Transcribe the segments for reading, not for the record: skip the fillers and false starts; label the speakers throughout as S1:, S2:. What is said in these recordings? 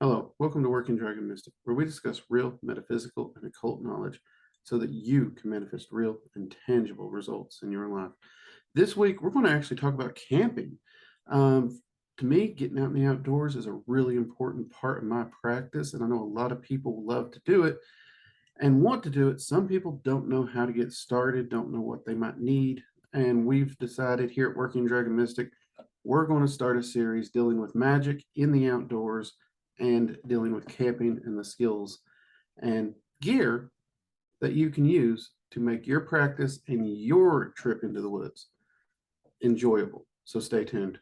S1: Hello, welcome to Working Dragon Mystic, where we discuss real metaphysical and occult knowledge so that you can manifest real and tangible results in your life. This week, we're going to actually talk about camping. To me, getting out in the outdoors is a really important part of my practice, and I know a lot of people love to do it and want to do it. Some people don't know how to get started, don't know what they might need, and we've decided here at Working Dragon Mystic, we're going to start a series dealing with magic in the outdoors and dealing with camping and the skills and gear that you can use to make your practice and your trip into the woods enjoyable. So stay tuned.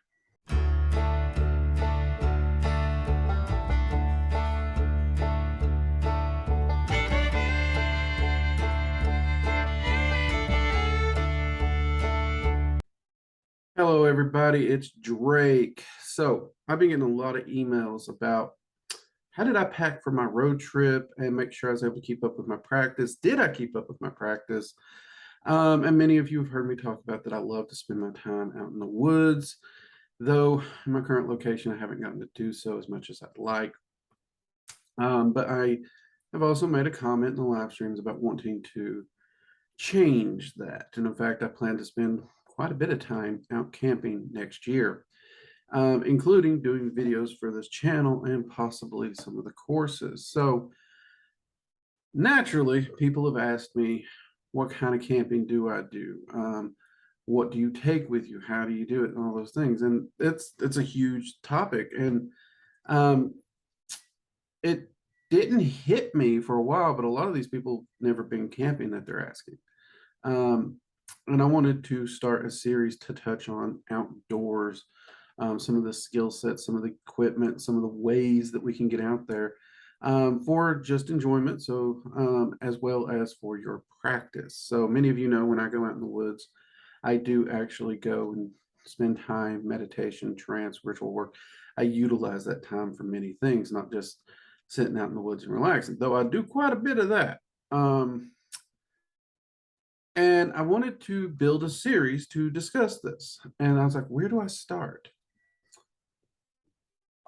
S1: Hello, everybody. It's Drake. So I've been getting a lot of emails about how did I pack for my road trip and make sure I was able to keep up with my practice? Did I keep up with my practice? And many of you have heard me talk about that I love to spend my time out in the woods, though in my current location, I haven't gotten to do so as much as I'd like. But I have also made a comment in the live streams about wanting to change that. And in fact, I plan to spend quite a bit of time out camping next year, including doing videos for this channel and possibly some of the courses. So naturally, people have asked me, what kind of camping do I do? What do you take with you? How do you do it? And all those things. And it's a huge topic. And it didn't hit me for a while, but a lot of these people never been camping that they're asking. And I wanted to start a series to touch on outdoors, some of the skill sets, some of the equipment, some of the ways that we can get out there for just enjoyment, so as well as for your practice. So many of you know when I go out in the woods, I do actually go and spend time, meditation, trance, ritual work. I utilize that time for many things, not just sitting out in the woods and relaxing, though I do quite a bit of that. And I wanted to build a series to discuss this. And I was like, where do I start?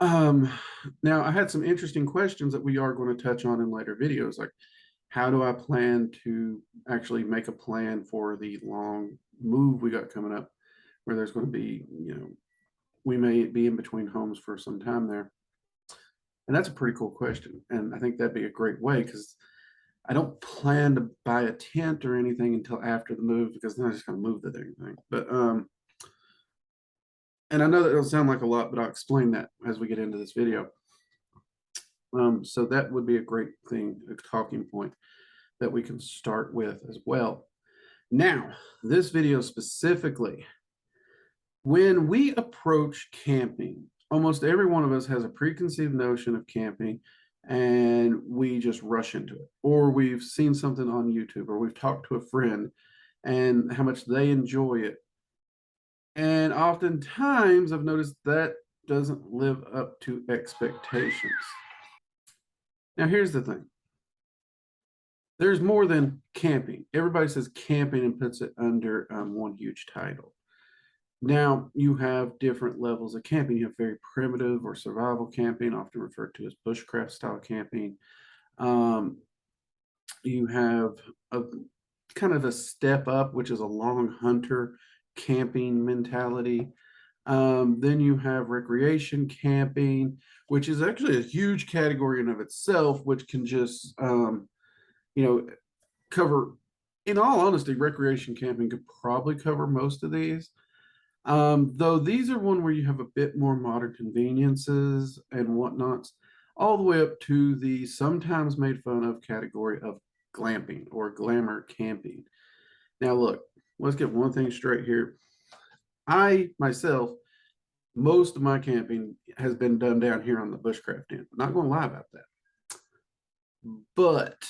S1: Now, I had some interesting questions that we are going to touch on in later videos, like how do I plan to actually make a plan for the long move we got coming up, where there's going to be, we may be in between homes for some time there. And that's a pretty cool question. And I think that'd be a great way, because I don't plan to buy a tent or anything until after the move, because then I just kind of move the dang thing. But and I know that it'll sound like a lot, but I'll explain that as we get into this video. So that would be a great thing, a talking point that we can start with as well. Now, this video specifically, when we approach camping, almost every one of us has a preconceived notion of camping, and we just rush into it, or we've seen something on YouTube, or we've talked to a friend and how much they enjoy it. And oftentimes I've noticed that doesn't live up to expectations. Now, here's the thing. There's more than camping. Everybody says camping and puts it under one huge title. Now, you have different levels of camping. You have very primitive or survival camping, often referred to as bushcraft style camping. You have a kind of a step up, which is a long hunter camping mentality. Then you have recreation camping, which is actually a huge category in of itself, which can just, cover, in all honesty, recreation camping could probably cover most of these. Though these are one where you have a bit more modern conveniences and whatnots, all the way up to the sometimes made fun of category of glamping or glamour camping. Now, look, let's get one thing straight here. I, myself, most of my camping has been done down here on the bushcraft end. I'm not going to lie about that. But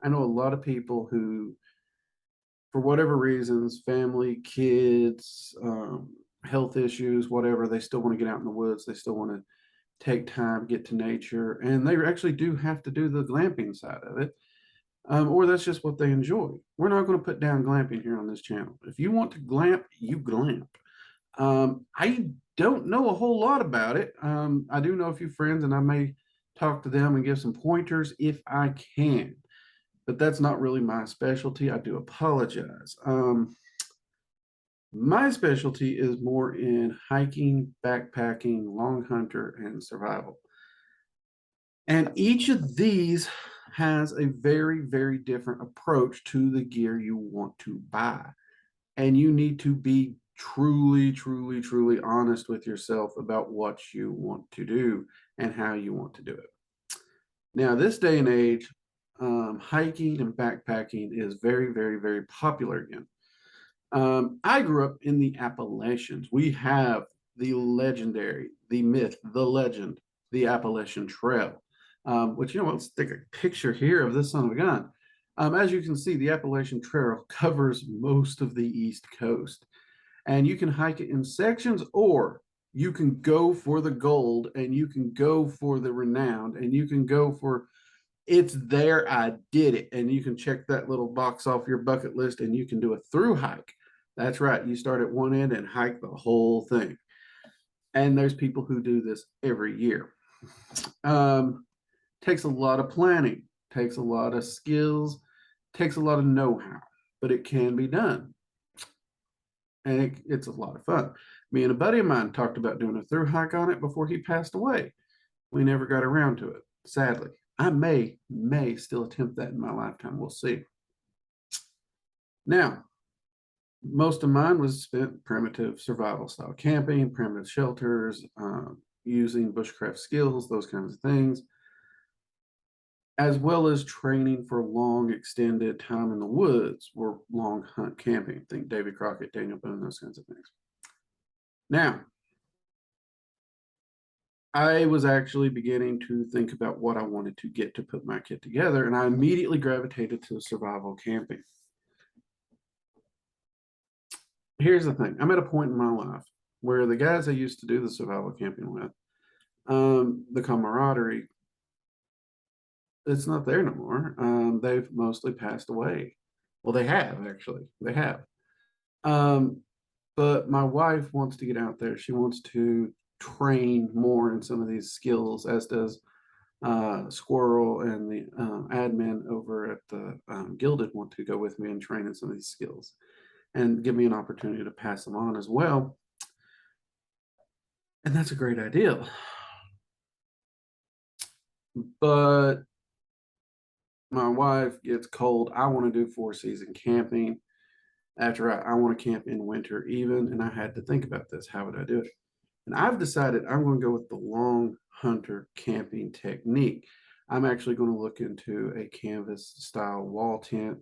S1: I know a lot of people who, for whatever reasons, family, kids, health issues, whatever, they still want to get out in the woods. They still want to take time, get to nature, and they actually do have to do the glamping side of it, or that's just what they enjoy. We're not going to put down glamping here on this channel. If you want to glamp, you glamp. I don't know a whole lot about it. I do know a few friends, and I may talk to them and give some pointers if I can, but that's not really my specialty. I do apologize. My specialty is more in hiking, backpacking, long hunter, and survival. And each of these has a very, very different approach to the gear you want to buy. And you need to be truly, truly, truly honest with yourself about what you want to do and how you want to do it. Now, this day and age, hiking and backpacking is very, very, very popular again. I grew up in the Appalachians. We have the legendary, the myth, the legend, the Appalachian Trail, which, let's take a picture here of this son of a gun. As you can see, the Appalachian Trail covers most of the East Coast, and you can hike it in sections, or you can go for the gold, and you can go for the renowned, and you can go for it's there, I did it, and you can check that little box off your bucket list, and you can do a through hike. That's right, you start at one end and hike the whole thing. And there's people who do this every year. Takes a lot of planning, takes a lot of skills, takes a lot of know-how, but it can be done. And it's a lot of fun. Me and a buddy of mine talked about doing a through hike on it before he passed away. We never got around to it, sadly. I may still attempt that in my lifetime. We'll see. Now, most of mine was spent primitive survival style camping, primitive shelters, using bushcraft skills, those kinds of things, as well as training for long extended time in the woods or long hunt camping. Think Davy Crockett, Daniel Boone, those kinds of things. Now, I was actually beginning to think about what I wanted to get to put my kit together, and I immediately gravitated to survival camping. Here's the thing. I'm at a point in my life where the guys I used to do the survival camping with, the camaraderie, it's not there no more. They've mostly passed away. Well, they have actually. They have. But my wife wants to get out there. She wants to train more in some of these skills, as does Squirrel and the admin over at the Gilded want to go with me and train in some of these skills and give me an opportunity to pass them on as well. And that's a great idea. But my wife gets cold. I want to do 4-season camping. That's right. I want to camp in winter even. And I had to think about this. How would I do it? And I've decided I'm going to go with the long hunter camping technique. I'm actually going to look into a canvas style wall tent,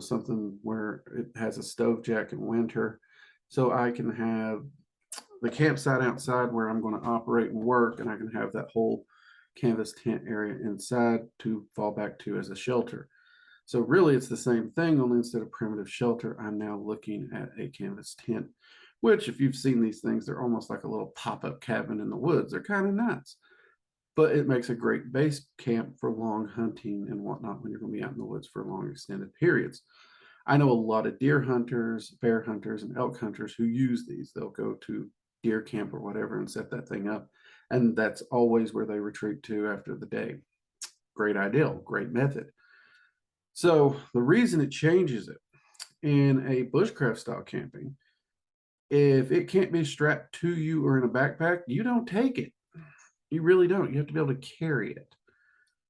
S1: something where it has a stove jack in winter. So I can have the campsite outside where I'm going to operate and work, and I can have that whole canvas tent area inside to fall back to as a shelter. So really it's the same thing, only instead of primitive shelter, I'm now looking at a canvas tent, which if you've seen these things, they're almost like a little pop-up cabin in the woods. They're kind of nuts, but it makes a great base camp for long hunting and whatnot when you're going to be out in the woods for long extended periods. I know a lot of deer hunters, bear hunters, and elk hunters who use these. They'll go to deer camp or whatever and set that thing up. And that's always where they retreat to after the day. Great idea, great method. So the reason it changes it in a bushcraft style camping, if it can't be strapped to you or in a backpack, you don't take it. You really don't. You have to be able to carry it.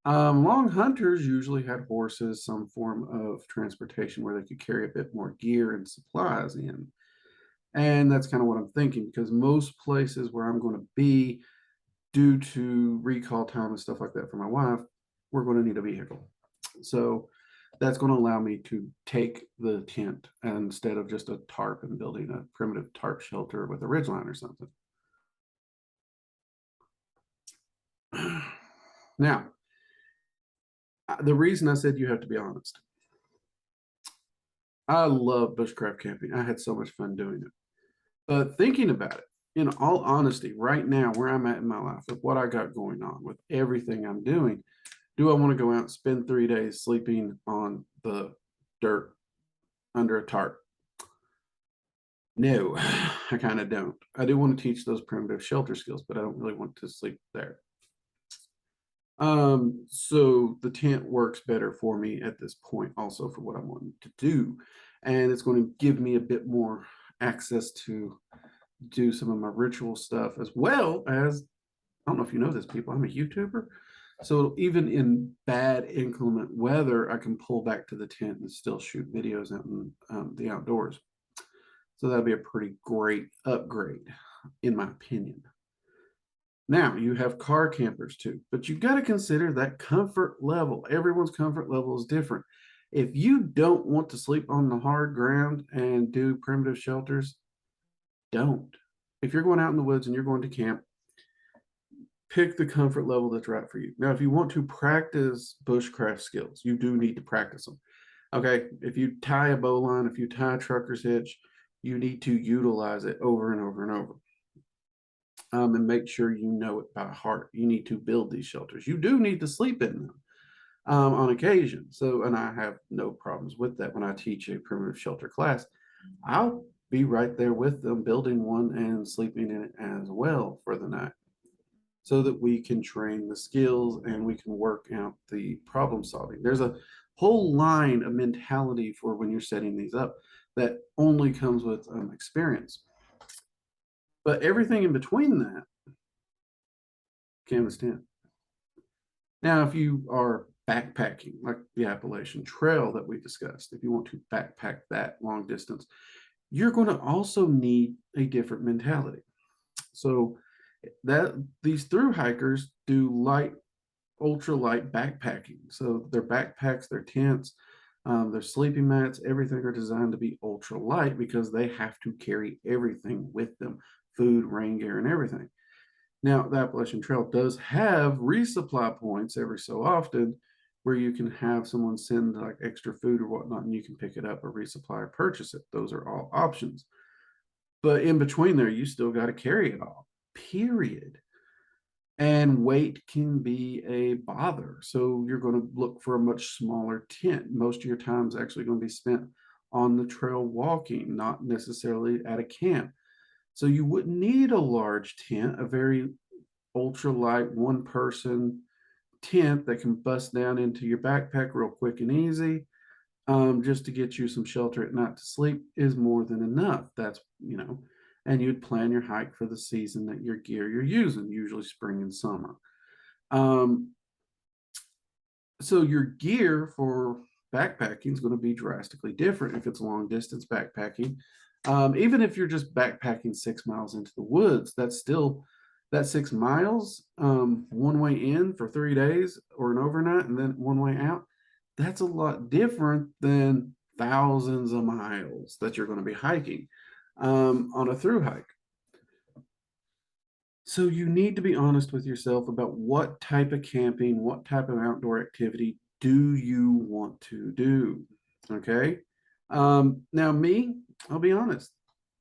S1: Long hunters usually had horses, some form of transportation where they could carry a bit more gear and supplies in. And that's kind of what I'm thinking, because most places where I'm going to be, due to recall time and stuff like that for my wife, we're going to need a vehicle. So that's going to allow me to take the tent instead of just a tarp and building a primitive tarp shelter with a ridgeline or something. Now, the reason I said you have to be honest, I love bushcraft camping. I had so much fun doing it. But thinking about it, in all honesty, right now, where I'm at in my life, with what I got going on, with everything I'm doing, do I want to go out and spend 3 days sleeping on the dirt under a tarp? No, I kind of don't. I do want to teach those primitive shelter skills, but I don't really want to sleep there. So the tent works better for me at this point, also for what I'm wanting to do. And it's going to give me a bit more access to do some of my ritual stuff, as well as, I don't know if you know this, people, I'm a YouTuber. So even in bad inclement weather, I can pull back to the tent and still shoot videos out in the outdoors. So that'd be a pretty great upgrade, in my opinion. Now you have car campers too, but you've got to consider that comfort level. Everyone's comfort level is different. If you don't want to sleep on the hard ground and do primitive shelters, don't. If you're going out in the woods and you're going to camp, pick the comfort level that's right for you. Now, if you want to practice bushcraft skills, you do need to practice them. Okay, if you tie a bowline, if you tie a trucker's hitch, you need to utilize it over and over and over. And make sure you know it by heart. You need to build these shelters. You do need to sleep in them on occasion. So, and I have no problems with that when I teach a primitive shelter class. I'll be right there with them building one and sleeping in it as well for the night, so that we can train the skills and we can work out the problem solving. There's a whole line of mentality for when you're setting these up that only comes with experience. But everything in between that can withstand. Now, if you are backpacking, like the Appalachian Trail that we discussed, if you want to backpack that long distance, you're going to also need a different mentality. So that these through hikers do light, ultra light backpacking. So their backpacks, their tents, their sleeping mats, everything are designed to be ultra light because they have to carry everything with them, food, rain gear, and everything. Now, the Appalachian Trail does have resupply points every so often where you can have someone send like extra food or whatnot, and you can pick it up or resupply or purchase it. Those are all options. But in between there, you still got to carry it all, period. And weight can be a bother. So you're going to look for a much smaller tent. Most of your time is actually going to be spent on the trail walking, not necessarily at a camp. So you wouldn't need a large tent, a very ultralight one person tent that can bust down into your backpack real quick and easy. Just to get you some shelter at night to sleep is more than enough. That's, and you'd plan your hike for the season that your gear you're using, usually spring and summer. So your gear for backpacking is going to be drastically different if it's long distance backpacking. Even if you're just backpacking 6 miles into the woods, that's still that 6 miles, one way in for 3 days or an overnight, and then one way out. That's a lot different than thousands of miles that you're going to be hiking on a through hike. So you need to be honest with yourself about what type of camping, what type of outdoor activity do you want to do? Okay. Now me, I'll be honest,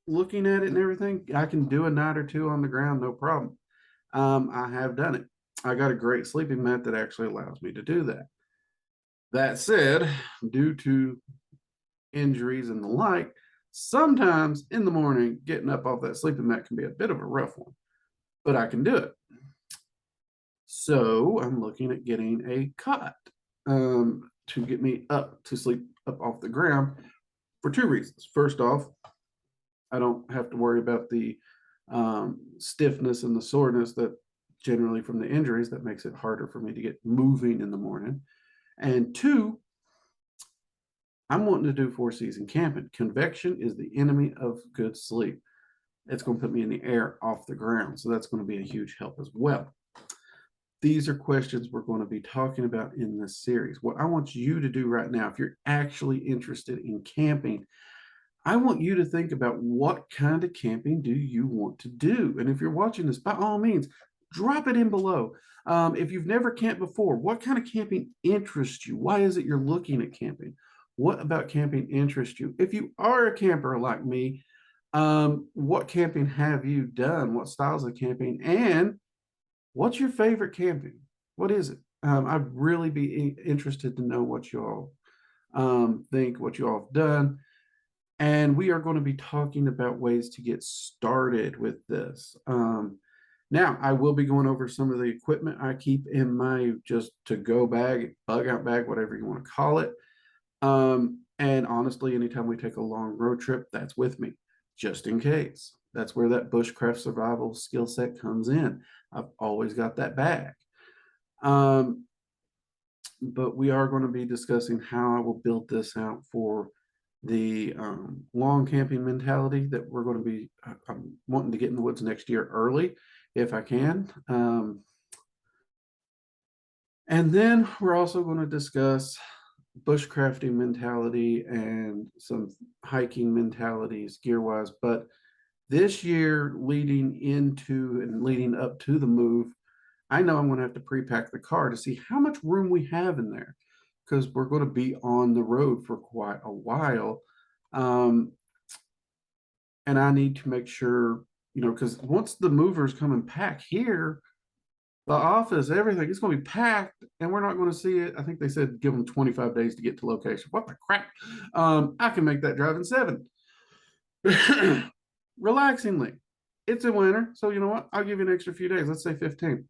S1: looking at it and everything, I can do a night or two on the ground, no problem. I have done it. I got a great sleeping mat that actually allows me to do that. That said, due to injuries and the like, sometimes in the morning, getting up off that sleeping mat can be a bit of a rough one, but I can do it. So I'm looking at getting a cot to get me up to sleep up off the ground for 2 reasons. First off, I don't have to worry about the stiffness and the soreness that generally from the injuries that makes it harder for me to get moving in the morning. And 2, I'm wanting to do 4-season camping. Convection is the enemy of good sleep. It's going to put me in the air off the ground. So that's going to be a huge help as well. These are questions we're going to be talking about in this series. What I want you to do right now, if you're actually interested in camping, I want you to think about what kind of camping do you want to do? And if you're watching this, by all means, drop it in below. If you've never camped before, what kind of camping interests you? Why is it you're looking at camping? What about camping interests you? If you are a camper like me, what camping have you done? What styles of camping? And what's your favorite camping? What is it? I'd really be interested to know what you all think, what you all have done. And we are going to be talking about ways to get started with this. Now, I will be going over some of the equipment I keep in my just to-go bag, bug out bag, whatever you want to call it. And honestly, anytime we take a long road trip, that's with me, just in case. That's where that bushcraft survival skill set comes in. I've always got that bag. But we are going to be discussing how I will build this out for the long camping mentality that we're going to be I'm wanting to get in the woods next year early if I can. And then we're also going to discuss bushcrafting mentality and some hiking mentalities gear wise. But this year, leading into and leading up to the move, I know I'm going to have to pre-pack the car to see how much room we have in there, because we're going to be on the road for quite a while. And I need to make sure, because once the movers come and pack here, the office, everything, it's going to be packed and we're not going to see it. I think they said give them 25 days to get to location. What the crap? I can make that drive in 7. Relaxingly. It's in winter. So you know what? I'll give you an extra few days. Let's say 15.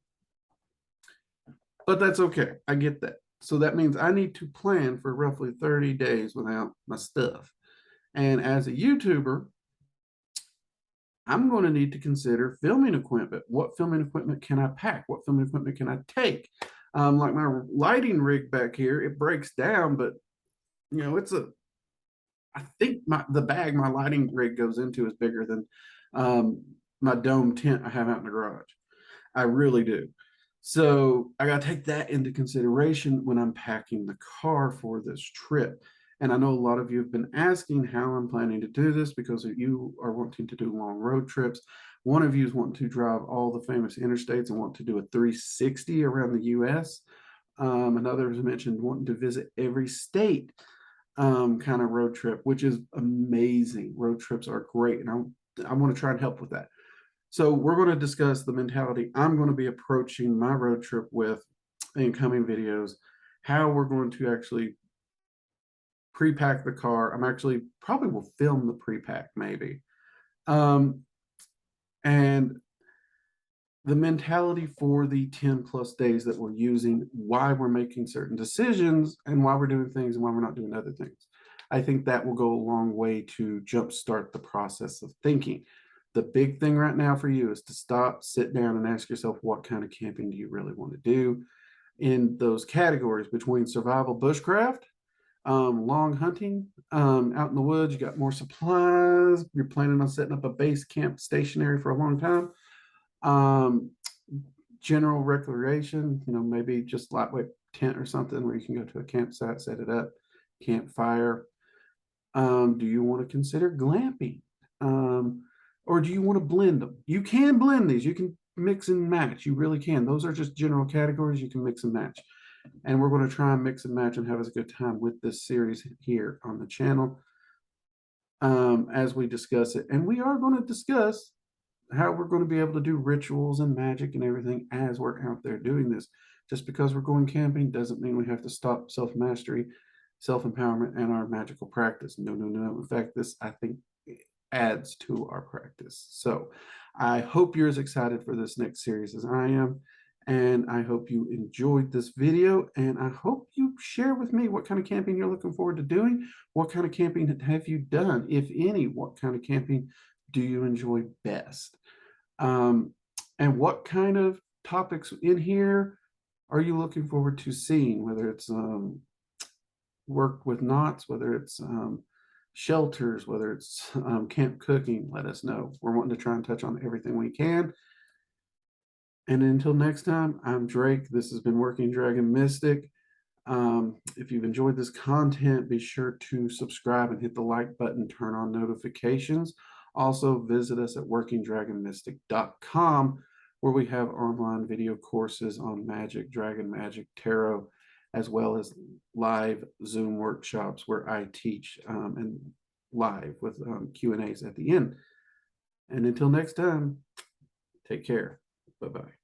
S1: But that's okay. I get that. So that means I need to plan for roughly 30 days without my stuff. And as a YouTuber, I'm going to need to consider filming equipment. What filming equipment can I pack? What filming equipment can I take? Like my lighting rig back here, it breaks down, but I think the bag my lighting rig goes into is bigger than my dome tent I have out in the garage. I really do. So I got to take that into consideration when I'm packing the car for this trip. And I know a lot of you have been asking how I'm planning to do this because you are wanting to do long road trips. One of you is wanting to drive all the famous interstates and want to do a 360 around the US. Another has mentioned wanting to visit every state kind of road trip, which is amazing. Road trips are great. And I want to try and help with that. So we're going to discuss the mentality I'm going to be approaching my road trip with in coming videos, how we're going to actually pre-pack the car. I'm actually probably will film the pre-pack maybe. And the mentality for the 10 plus days that we're using, why we're making certain decisions and why we're doing things and why we're not doing other things. I think that will go a long way to jumpstart the process of thinking. The big thing right now for you is to stop, sit down, and ask yourself, what kind of camping do you really want to do in those categories between survival bushcraft, long hunting, out in the woods, you got more supplies, you're planning on setting up a base camp stationary for a long time, general recreation, maybe just lightweight tent or something where you can go to a campsite, set it up, campfire. Do you want to consider glamping? Or do you want to blend them? You can blend these. You can mix and match. You really can. Those are just general categories you can mix and match. And we're going to try and mix and match and have a good time with this series here on the channel as we discuss it. And we are going to discuss how we're going to be able to do rituals and magic and everything as we're out there doing this. Just because we're going camping doesn't mean we have to stop self-mastery, self-empowerment, and our magical practice. No, no, no. In fact, this, I think, adds to our practice. So I hope you're as excited for this next series as I am. And I hope you enjoyed this video. And I hope you share with me what kind of camping you're looking forward to doing. What kind of camping have you done, if any? What kind of camping do you enjoy best? And what kind of topics in here are you looking forward to seeing, whether it's work with knots, whether it's shelters, whether it's camp cooking, let us know. We're wanting to try and touch on everything we can. And until next time, I'm Drake. This has been Working Dragon Mystic. If you've enjoyed this content, be sure to subscribe and hit the like button, turn on notifications. Also visit us at workingdragonmystic.com, where we have online video courses on magic, dragon magic, tarot, as well as live Zoom workshops where I teach and live with Q&As at the end. And until next time, take care. Bye-bye.